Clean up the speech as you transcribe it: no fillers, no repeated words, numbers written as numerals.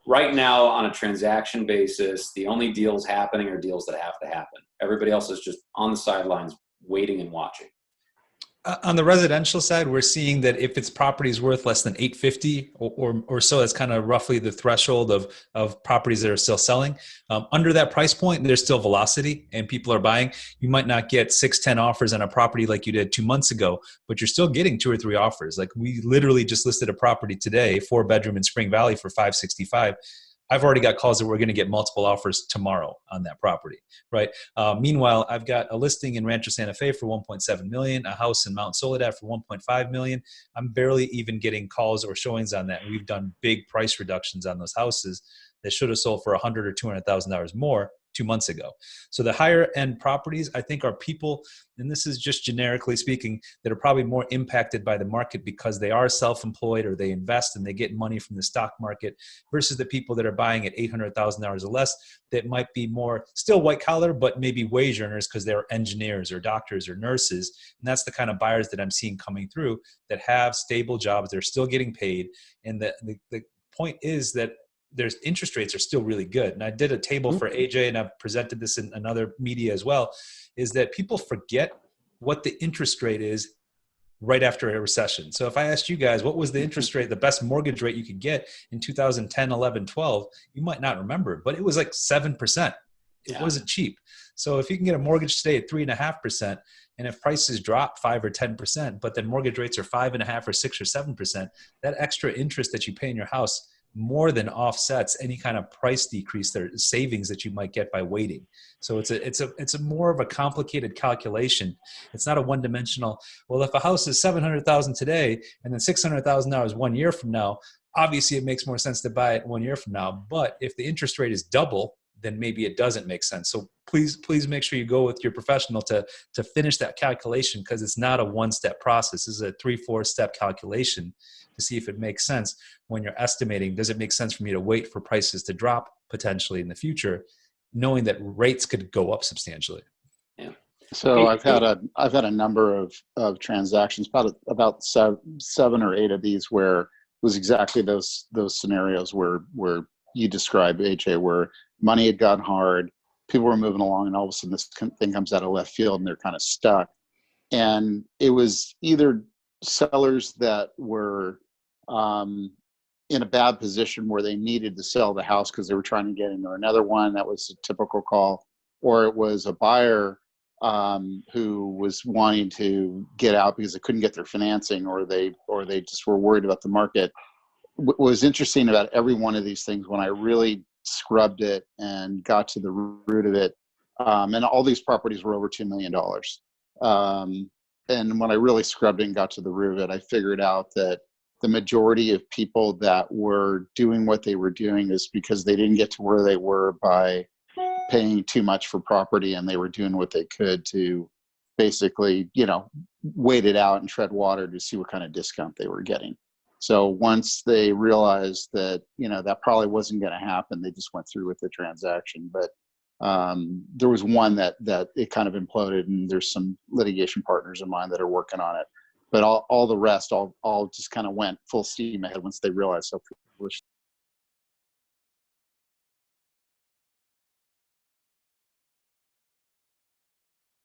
Right now, on a transaction basis, the only deals happening are deals that have to happen. Everybody else is just on the sidelines waiting and watching. On the residential side, we're seeing that if its property is worth less than 850 or so, that's kind of roughly the threshold of properties that are still selling. Under that price point, there's still velocity and people are buying. You might not get 6-10 offers on a property like you did 2 months ago, but you're still getting 2 or 3 offers. Like we literally just listed a property today, 4-bedroom in Spring Valley for 565. I've already got calls that we're going to get multiple offers tomorrow on that property, right? Meanwhile, I've got a listing in Rancho Santa Fe for 1.7 million, a house in Mount Soledad for 1.5 million. I'm barely even getting calls or showings on that. And we've done big price reductions on those houses that should have sold for $100,000 or $200,000 more 2 months ago. So the higher end properties, I think, are people, and this is just generically speaking, that are probably more impacted by the market because they are self-employed or they invest and they get money from the stock market, versus the people that are buying at $800,000 or less that might be more still white collar, but maybe wage earners because they're engineers or doctors or nurses. And that's the kind of buyers that I'm seeing coming through that have stable jobs. They're still getting paid. And the point is that there's interest rates are still really good. And I did a table for AJ, and I've presented this in another media as well, is that people forget what the interest rate is right after a recession. So if I asked you guys, what was the interest rate, the best mortgage rate you could get in 2010, 11, 12, you might not remember, but it was like 7%. It wasn't cheap. So if you can get a mortgage today at 3.5%, and if prices drop 5 or 10%, but then mortgage rates are 5.5 or 6 or 7%, that extra interest that you pay in your house more than offsets any kind of price decrease, there savings that you might get by waiting. So it's a more of a complicated calculation. It's not a one-dimensional, well, if a house is $700,000 today and then $600,000 1 year from now, obviously it makes more sense to buy it 1 year from now. But if the interest rate is double, then maybe it doesn't make sense. So please make sure you go with your professional to finish that calculation, because it's not a one-step process. This is a 3-4 step calculation to see if it makes sense when you're estimating, does it make sense for me to wait for prices to drop potentially in the future, knowing that rates could go up substantially. Yeah. So I've had a number of transactions, about 7 or 8 of these, where it was exactly those scenarios where you described, AJ, where money had gotten hard, people were moving along, and all of a sudden this thing comes out of left field and they're kind of stuck. And it was either sellers that were in a bad position where they needed to sell the house because they were trying to get into another one. That was a typical call. Or it was a buyer who was wanting to get out because they couldn't get their financing, or they just were worried about the market. What was interesting about every one of these things, when I really scrubbed it and got to the root of it, and all these properties were over $2 million. And when I really scrubbed it and got to the root of it, I figured out that the majority of people that were doing what they were doing is because they didn't get to where they were by paying too much for property, and they were doing what they could to basically, wait it out and tread water to see what kind of discount they were getting. So once they realized that, that probably wasn't going to happen, they just went through with the transaction. But there was one that it kind of imploded, and there's some litigation partners of mine that are working on it. But all the rest, all just kind of went full steam ahead once they realized how foolish